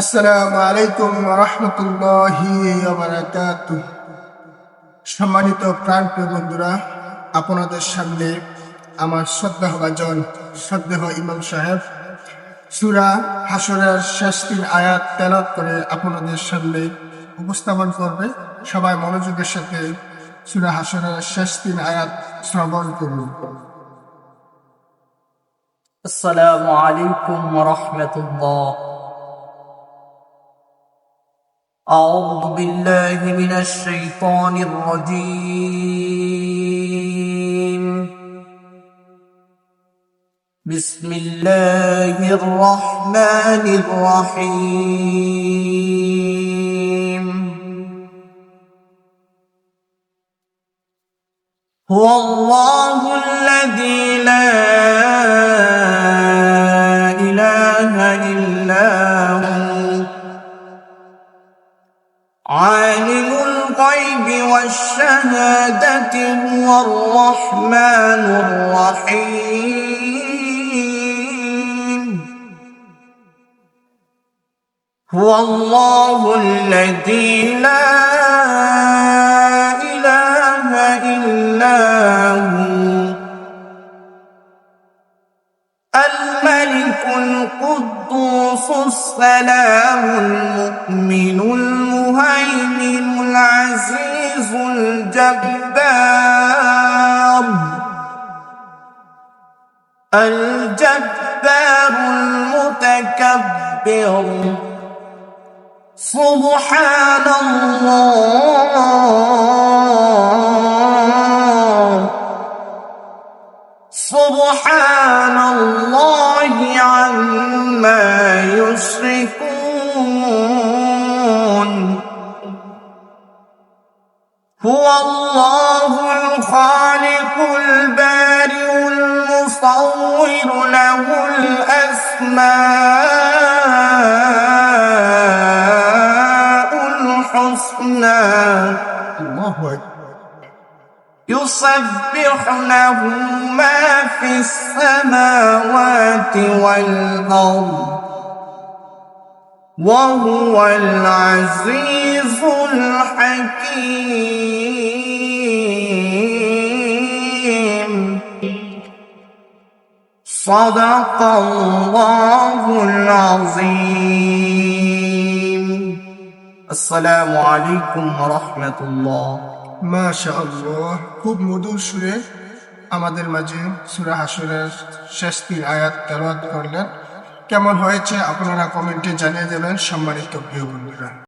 আসসালামু আলাইকুম ওয়া রাহমাতুল্লাহি ওয়া বারাকাতুহু। সম্মানিত প্রাণপ্রিয় বন্ধুরা, আপনাদের সামনে আমার শ্রদ্ধাভাজন ইমাম সাহেব সূরা হাশরের শেষ 3 আয়াত তেলাওয়াত করে আপনাদের সামনে উপস্থাপন করবে। সবাই মনোযোগের সাথে সূরা হাশরের শেষ 3 আয়াত শ্রবণ করুন। আসসালামু আলাইকুম ওয়া রাহমাতুল্লাহ। أعوذ بالله من الشيطان الرجيم. بسم الله الرحمن الرحيم. هو الله الذي لا إله إلا هو عالم الغيب والشهادة هو الرحمن الرحيم. هو الله الذي لا إله إلا هو الملك القدوس السلام المؤمن المهيمن العزيز الجبار المتكبر. سبحان الله عما يشركون. هو الله الخالق البارئ المصور له الأسماء الحسنى. الله أكبر. يسبح له ما في السماوات والأرض وهو العزيز الحكيم. صدق الله العظيم. السلام عليكم ورحمة الله. মাশাআল্লাহ, খুব মধুর সুরে আমাদের মাঝে সূরা হাশরের শেষ 3 আয়াত তেলাওয়াত করলেন। কেমন হয়েছে আপনারা কমেন্টে জানিয়ে দেবেন সম্মানিত প্রিয় বন্ধুরা।